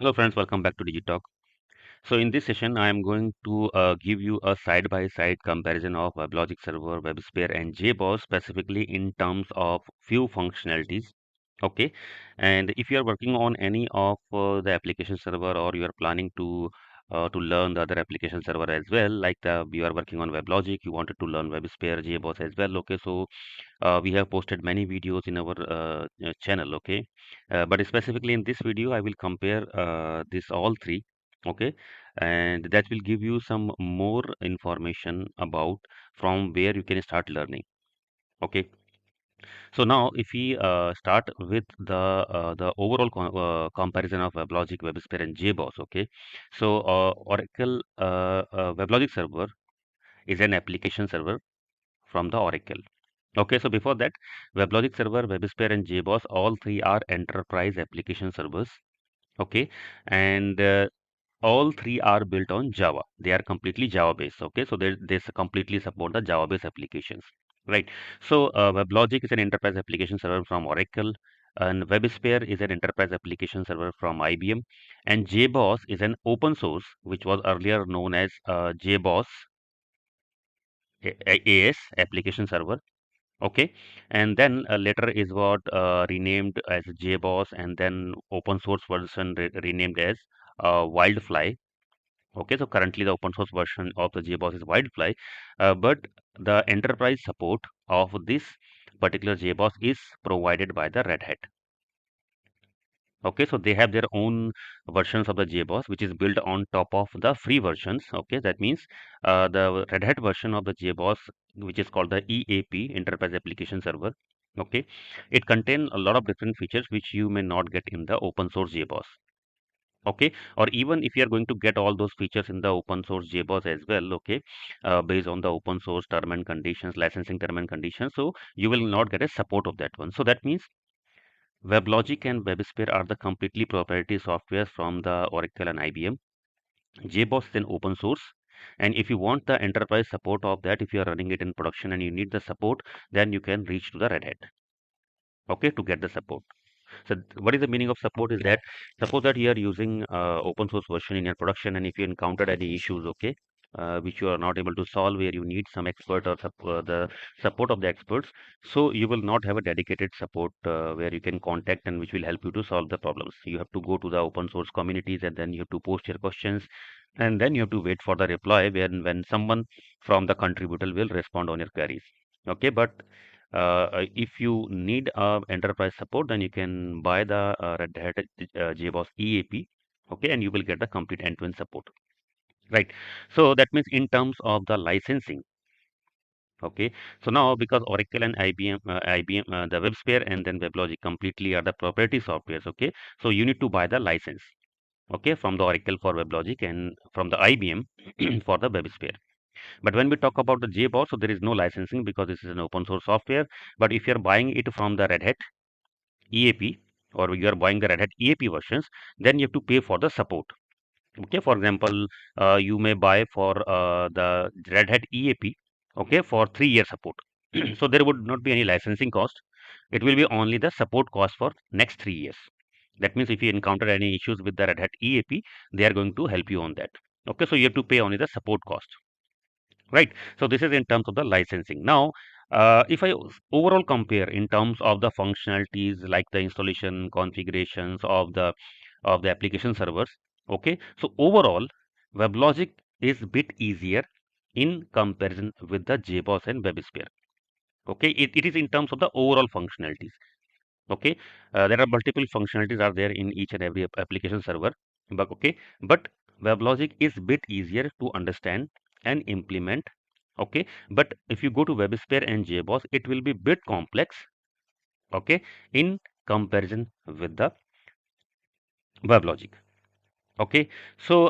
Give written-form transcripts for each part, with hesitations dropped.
Hello friends, welcome back to Digitalk. So in this session, I am going to give you a side-by-side comparison of WebLogic Server, WebSphere, and JBoss specifically in terms of few functionalities. Okay, and if you are working on any of the application server or you are planning to learn the other application server as well, like you are working on WebLogic, you wanted to learn WebSphere, JBoss as well. Okay, so we have posted many videos in our channel. Okay, but specifically in this video I will compare this all three. Okay, and that will give you some more information about from where you can start learning. Okay, so now if we start with the overall comparison of WebLogic, WebSphere, and JBoss. Okay, so Oracle WebLogic server is an application server from the Oracle. Okay, so before that, WebLogic Server, WebSphere, and JBoss, all three are enterprise application servers. Okay, and all three are built on Java. They are completely Java based. Okay, so they completely support the Java based applications. Right. So WebLogic is an enterprise application server from Oracle, and WebSphere is an enterprise application server from IBM, and JBoss is an open source, which was earlier known as JBoss AS application server. Okay, and then later is what renamed as JBoss, and then open source version renamed as Wildfly. Okay, so currently the open source version of the JBoss is Wildfly, but the enterprise support of this particular JBoss is provided by the Red Hat. Okay, so they have their own versions of the JBoss, which is built on top of the free versions. Okay, that means the Red Hat version of the JBoss, which is called the EAP, Enterprise Application Server. Okay, it contains a lot of different features which you may not get in the open source JBoss. Okay, or even if you are going to get all those features in the open source JBoss as well. Okay, based on the open source term and conditions, licensing term and conditions, so you will not get a support of that one. So that means WebLogic and WebSphere are the completely proprietary software from the Oracle and IBM. JBoss is an open source. And if you want the enterprise support of that, if you are running it in production and you need the support, then you can reach to the Red Hat, okay, to get the support. So what is the meaning of support is that suppose that you are using open source version in your production, and if you encountered any issues, okay, which you are not able to solve, where you need some expert or the support of the experts, so you will not have a dedicated support where you can contact and which will help you to solve the problems. You have to go to the open source communities, and then you have to post your questions, and then you have to wait for the reply when someone from the contributor will respond on your queries. Okay, but if you need enterprise support, then you can buy the Red Hat JBoss EAP, okay, and you will get the complete end-to-end support, right? So that means in terms of the licensing, okay. So now because Oracle and the WebSphere and then WebLogic completely are the proprietary softwares, okay. So you need to buy the license, okay, from the Oracle for WebLogic and from the IBM for the WebSphere. But when we talk about the JBoss, so there is no licensing because this is an open source software. But if you are buying it from the Red Hat EAP, or you are buying the Red Hat EAP versions, then you have to pay for the support. Okay, for example, you may buy for the Red Hat EAP, okay, for 3 year support. So there would not be any licensing cost. It will be only the support cost for next 3 years. That means if you encounter any issues with the Red Hat EAP, they are going to help you on that. Okay, so you have to pay only the support cost, right? So this is in terms of the licensing. Now if I overall compare in terms of the functionalities like the installation configurations of the application servers, okay, so overall WebLogic is bit easier in comparison with the JBoss and WebSphere. Okay, it is in terms of the overall functionalities. Okay, there are multiple functionalities are there in each and every application server, but okay, but WebLogic is bit easier to understand and implement. Okay, but if you go to WebSphere and JBoss, it will be bit complex, okay, in comparison with the WebLogic. Okay, so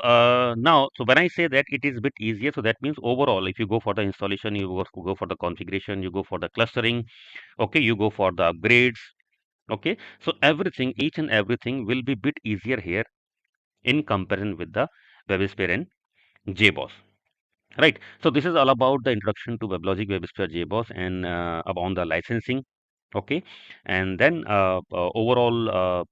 now, so when I say that it is a bit easier, so that means overall, if you go for the installation, you go for the configuration, you go for the clustering, okay, you go for the upgrades, okay, so everything, each and everything will be bit easier here in comparison with the WebSphere and JBoss. Right. So this is all about the introduction to WebLogic, WebSphere, JBoss, and on the licensing. Okay, and then overall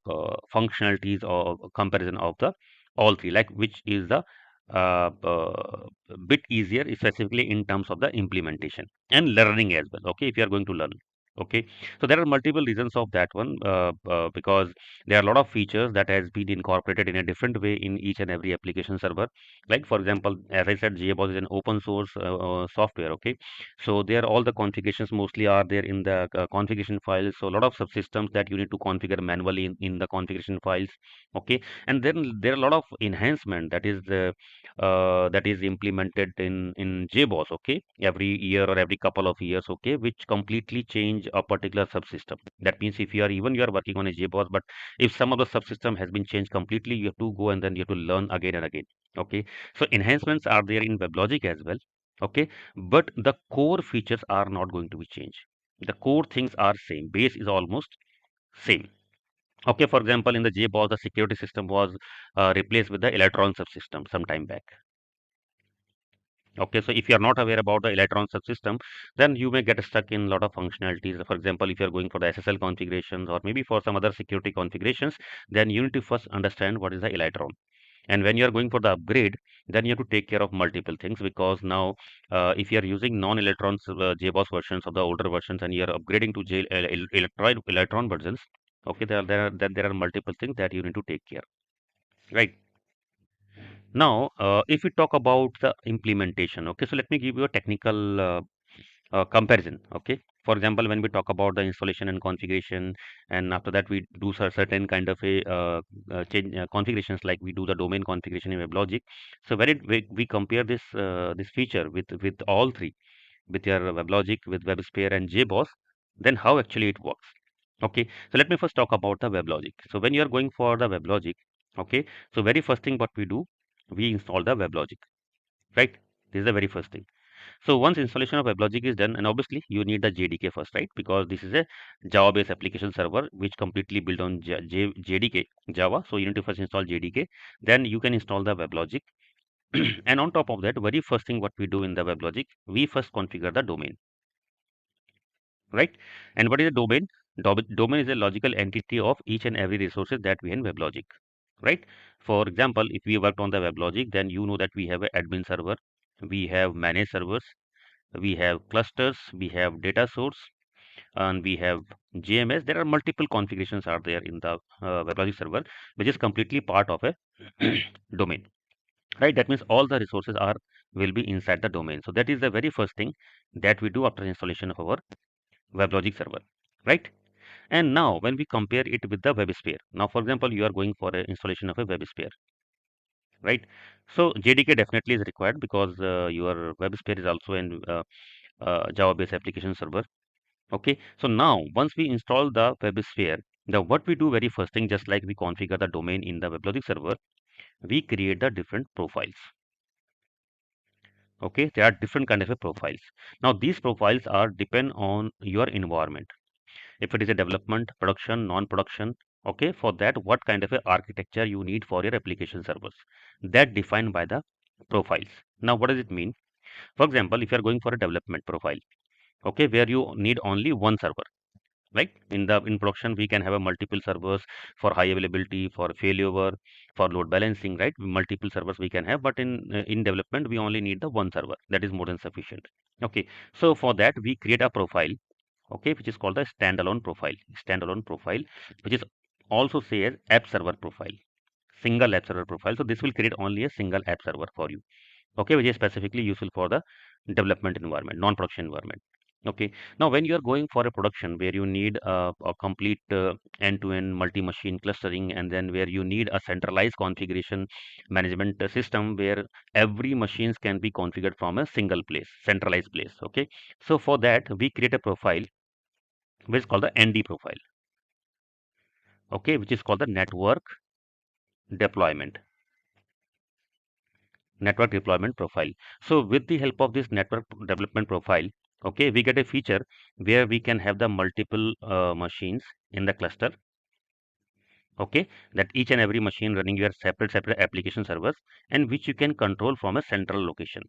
functionalities or comparison of the all three, like which is the bit easier, specifically in terms of the implementation and learning as well. Okay, if you are going to learn. Okay, so there are multiple reasons of that one, because there are a lot of features that has been incorporated in a different way in each and every application server. Like for example, as I said, JBoss is an open source software. Okay, so there all the configurations mostly are there in the configuration files. So a lot of subsystems that you need to configure manually in the configuration files. Okay, and then there are a lot of enhancement that is implemented in JBoss. Okay, every year or every couple of years. Okay, which completely change a particular subsystem. That means if you are working on a JBoss, but if some of the subsystem has been changed completely, you have to go and then you have to learn again and again. Okay, so enhancements are there in WebLogic as well. Okay, but the core features are not going to be changed. The core things are same. Base is almost same. Okay, for example, in the JBoss, the security system was replaced with the Electron subsystem some time back. Okay, so if you are not aware about the Electron subsystem, then you may get stuck in a lot of functionalities. For example, if you are going for the SSL configurations or maybe for some other security configurations, then you need to first understand what is the Electron. And when you are going for the upgrade, then you have to take care of multiple things, because now if you are using non-electrons JBoss versions of the older versions and you are upgrading to electron versions, okay, there are multiple things that you need to take care. Right. Now, if we talk about the implementation, okay, so let me give you a technical comparison. Okay, for example, when we talk about the installation and configuration, and after that we do certain kind of a change configurations, like we do the domain configuration in WebLogic. So when we compare this feature with all three, with your WebLogic, with WebSphere and JBoss, then how actually it works. Okay, so let me first talk about the WebLogic. So when you are going for the WebLogic, okay, so very first thing what we do, we install the WebLogic, right? This is the very first thing. So once installation of WebLogic is done, and obviously you need the JDK first, right? Because this is a Java-based application server which completely built on JDK, Java. So you need to first install JDK, then you can install the WebLogic. And on top of that, very first thing what we do in the WebLogic, we first configure the domain, right? And what is a domain? Domain is a logical entity of each and every resources that we have in WebLogic, right? For example, if we worked on the WebLogic, then you know that we have an admin server, we have managed servers, we have clusters, we have data source, and we have JMS. There are multiple configurations are there in the WebLogic server, which is completely part of a domain, right? That means all the resources are will be inside the domain. So that is the very first thing that we do after installation of our WebLogic server, right? And now when we compare it with the WebSphere, now for example, you are going for a installation of a WebSphere, right? So JDK definitely is required, because your WebSphere is also an Java-based application server. Okay, so now once we install the WebSphere, the what we do very first thing, just like we configure the domain in the WebLogic server, we create the different profiles. Okay, there are different kind of a profiles. Now these profiles are depend on your environment. If it is a development, production, non-production, okay, for that what kind of a architecture you need for your application servers, that defined by the profiles. Now what does it mean? For example, if you are going for a development profile, okay, where you need only one server, right? In production we can have a multiple servers for high availability, for failover, for load balancing, right? Multiple servers we can have, but in development we only need the one server. That is more than sufficient. Okay, so for that we create a profile, okay, which is called the standalone profile, which is also say as app server profile, single app server profile. So this will create only a single app server for you, okay, which is specifically useful for the development environment, non-production environment. Okay, now when you are going for a production where you need a complete end-to-end multi-machine clustering, and then where you need a centralized configuration management system where every machines can be configured from a single place, centralized place. Okay, so for that we create a profile which is called the ND profile, okay, which is called the deployment network deployment profile. So with the help of this network development profile, okay, we get a feature where we can have the multiple machines in the cluster, okay, that each and every machine running your separate application servers, and which you can control from a central location.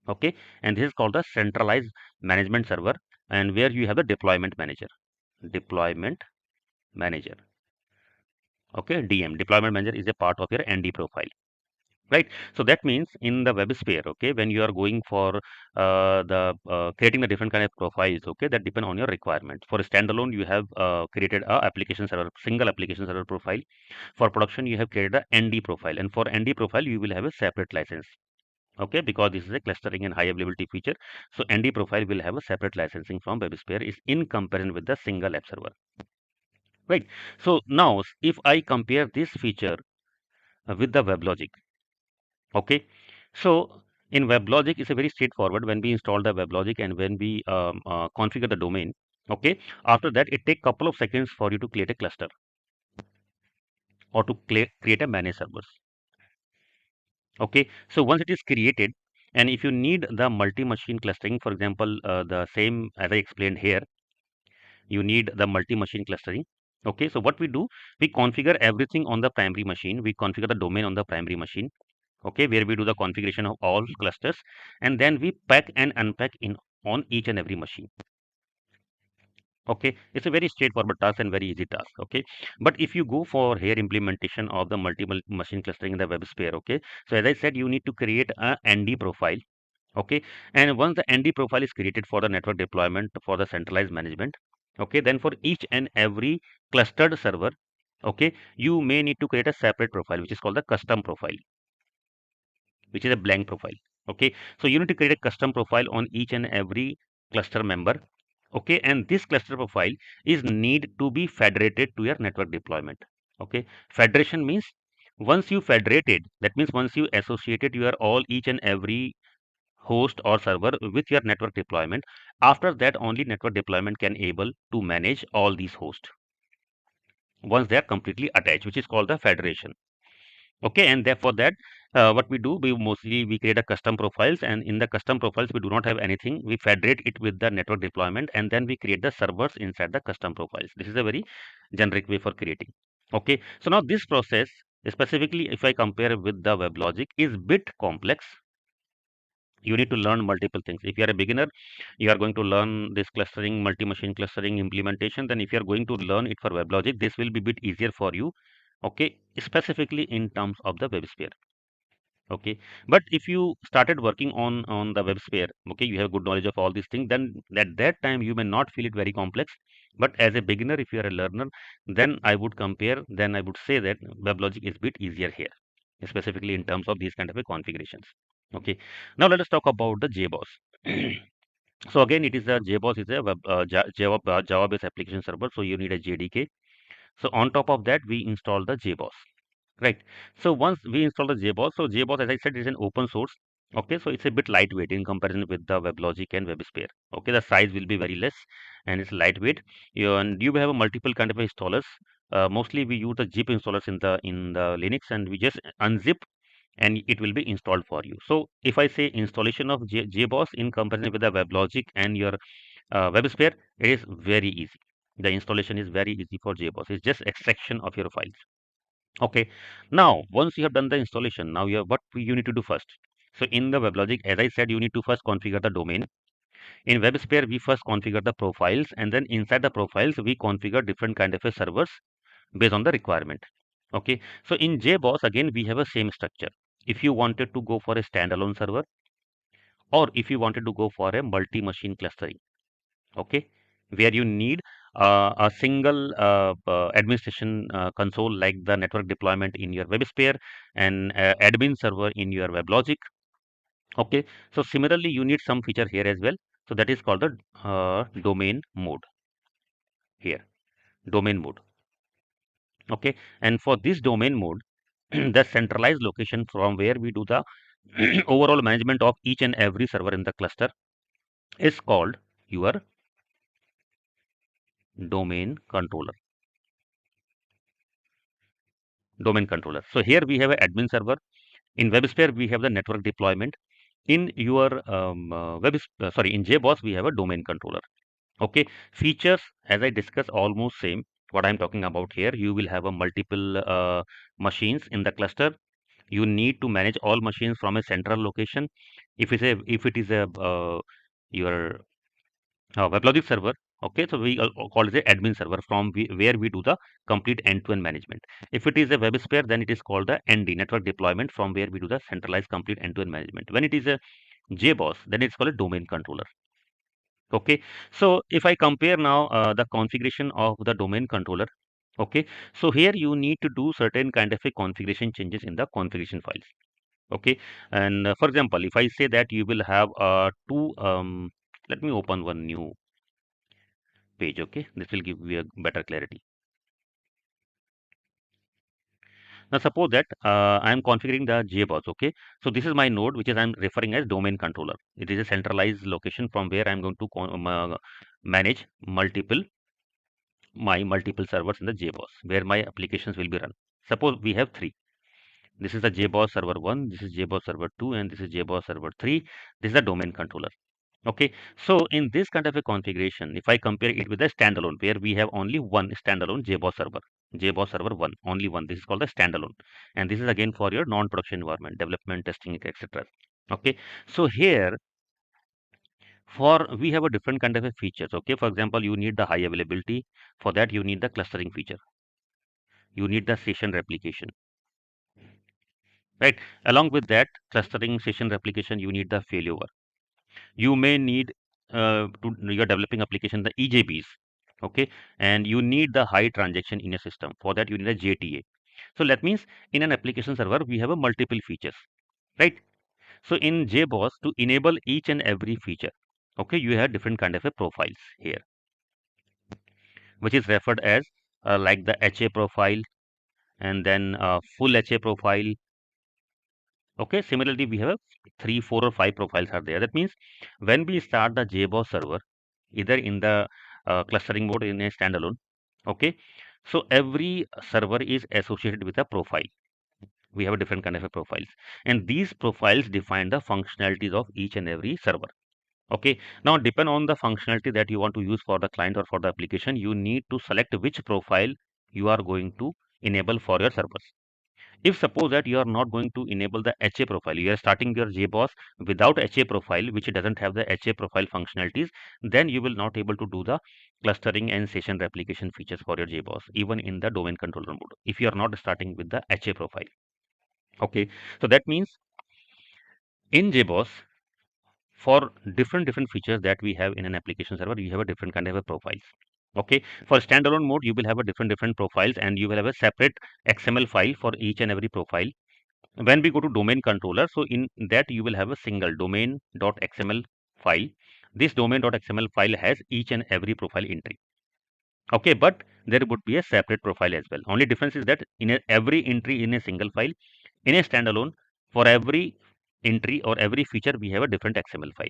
Okay, and this is called the centralized management server, and where you have the deployment manager. Deployment manager. Okay, DM, deployment manager, is a part of your ND profile. Right. So that means in the WebSphere, okay, when you are going for the creating the different kind of profiles, okay, that depend on your requirement. For a standalone, you have created a application server, single application server profile. For production, you have created a ND profile, and for ND profile, you will have a separate license. Okay, because this is a clustering and high availability feature, so ND profile will have a separate licensing from WebSphere is in comparison with the single app server. Right. So now, if I compare this feature with the WebLogic. Okay, so in WebLogic, it's a very straightforward. When we install the WebLogic and when we configure the domain, okay, after that it take couple of seconds for you to create a cluster or to create a managed servers. Okay, so once it is created, and if you need the multi-machine clustering, for example, the same as I explained here, you need the multi-machine clustering. Okay, so what we do, we configure everything on the primary machine. We configure the domain on the primary machine. Okay, where we do the configuration of all clusters, and then we pack and unpack in on each and every machine. Okay, it's a very straightforward task and very easy task. Okay, but if you go for here implementation of the multiple machine clustering in the WebSphere, okay, so as I said, you need to create a ND profile. Okay, and once the ND profile is created for the network deployment for the centralized management, okay, then for each and every clustered server, okay, you may need to create a separate profile, which is called the custom profile, which is a blank profile. Okay, so you need to create a custom profile on each and every cluster member. Okay, and this cluster profile is need to be federated to your network deployment. Okay, federation means once you federated, that means once you associated your all each and every host or server with your network deployment, after that only network deployment can able to manage all these hosts once they are completely attached, which is called the federation. Okay, and therefore that what we do, we mostly we create a custom profiles, and in the custom profiles we do not have anything. We federate it with the network deployment, and then we create the servers inside the custom profiles. This is a very generic way for creating. Okay, so now this process, specifically if I compare with the WebLogic, is bit complex. You need to learn multiple things. If you are a beginner, you are going to learn this clustering, multi-machine clustering implementation. Then if you are going to learn it for WebLogic, this will be bit easier for you. Okay, specifically in terms of the WebSphere. Okay, but if you started working on the WebSphere, okay, you have good knowledge of all these things, then at that time you may not feel it very complex. But as a beginner, if you are a learner, then I would compare, then I would say that WebLogic is bit easier here, specifically in terms of these kind of a configurations. Okay, now let us talk about the JBoss. So again, it is a JBoss is a Java based application server, so you need a JDK. So on top of that, we install the JBoss. Right. So once we install the JBoss, so JBoss, as I said, is an open source. Okay, so it's a bit lightweight in comparison with the WebLogic and WebSphere. Okay, the size will be very less and it's lightweight. And you have a multiple kind of installers. Mostly we use the zip installers in the Linux, and we just unzip and it will be installed for you. So if I say installation of JBoss in comparison with the WebLogic and your WebSphere, it is very easy. The installation is very easy for JBoss. It's just extraction of your files. Okay, now once you have done the installation, now you have what you need to do first. So in the WebLogic, as I said, you need to first configure the domain. In WebSphere, we first configure the profiles, and then inside the profiles, we configure different kind of a servers based on the requirement. Okay, so in JBoss, again, we have a same structure. If you wanted to go for a standalone server, or if you wanted to go for a multi-machine clustering, okay, where you need a single administration console like the network deployment in your WebSphere and admin server in your WebLogic. Okay, so similarly, you need some feature here as well. So that is called the domain mode here, domain mode. Okay, and for this domain mode, the centralized location from where we do the overall management of each and every server in the cluster is called your domain controller. Domain controller. So here we have an admin server. In WebSphere, we have the network deployment. In your in JBoss, we have a domain controller. Okay, features as I discussed almost same. What I'm talking about here, you will have a multiple machines in the cluster. You need to manage all machines from a central location. If it is a your WebLogic server. Okay, so we call it the admin server from where we do the complete end-to-end management. If it is a WebSphere, then it is called the ND, network deployment, from where we do the centralized complete end-to-end management. When it is a JBoss, then it's called a domain controller. Okay, so if I compare now the configuration of the domain controller, okay, so here you need to do certain kind of a configuration changes in the configuration files. Okay, and for example, if I say that you will have two, let me open one new page. Okay, this will give you a better clarity. Now suppose that I am configuring the JBoss. Okay, so this is my node which is I'm referring as domain controller. It is a centralized location from where I'm going to manage multiple servers in the JBoss where my applications will be run. Suppose we have three. This is the JBoss server 1, this is JBoss server 2, and this is JBoss server 3. This is the domain controller. Okay, so in this kind of a configuration, if I compare it with a standalone where we have only one standalone JBoss server 1, only one. This is called the standalone, and this is again for your non-production environment, development, testing, etc. Okay, so here for we have a different kind of a features. Okay, for example, you need the high availability. For that, you need the clustering feature. You need the session replication, right? Along with that clustering session replication, you need the failover. You may need you're developing application the EJBs, okay, and you need the high transaction in a system. For that, you need a JTA. So that means in an application server, we have a multiple features, right? So in JBoss, to enable each and every feature, okay, you have different kind of a profiles here, which is referred as like the HA profile and then full HA profile. Okay, similarly, we have three, four, or five profiles are there. That means when we start the JBoss server, either in the clustering mode in a standalone, okay, so every server is associated with a profile. We have a different kind of a profiles, and these profiles define the functionalities of each and every server. Okay, now depend on the functionality that you want to use for the client or for the application, you need to select which profile you are going to enable for your servers. If suppose that you are not going to enable the HA profile, you are starting your JBoss without HA profile, which doesn't have the HA profile functionalities, then you will not able to do the clustering and session replication features for your JBoss, even in the domain controller mode, if you are not starting with the HA profile. Okay, so that means in JBoss, for different features that we have in an application server, you have a different kind of a profiles. Okay, for standalone mode, you will have a different profiles, and you will have a separate XML file for each and every profile. When we go to domain controller, so in that you will have a single domain.xml file. This domain.xml file has each and every profile entry. Okay, but there would be a separate profile as well. Only difference is that in every entry in a single file, in a standalone, for every entry or every feature, we have a different XML file.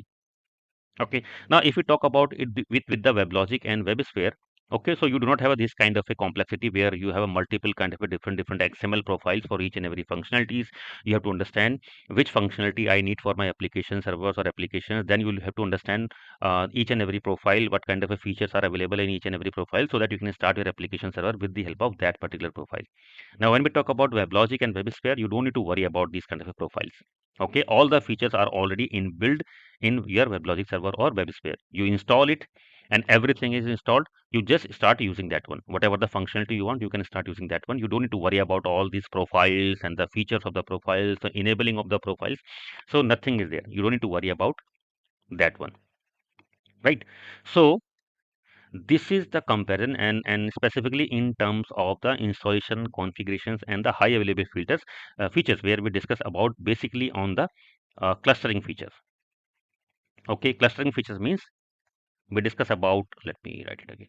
Okay, now if we talk about it with the WebLogic and WebSphere, okay, so you do not have this kind of a complexity where you have a multiple kind of a different XML profiles for each and every functionalities. You have to understand which functionality I need for my application servers or applications. Then you will have to understand each and every profile, what kind of a features are available in each and every profile, so that you can start your application server with the help of that particular profile. Now, when we talk about WebLogic and WebSphere, you don't need to worry about these kind of a profiles. Okay, all the features are already inbuilt in your WebLogic server or WebSphere. You install it and everything is installed. You just start using that one. Whatever the functionality you want, you can start using that one. You don't need to worry about all these profiles and the features of the profiles, the enabling of the profiles. So nothing is there. You don't need to worry about that one, right? So this is the comparison, and specifically in terms of the installation configurations and the high available filters features, where we discuss about basically on the clustering features. Okay, clustering features means we discuss about, let me write it again.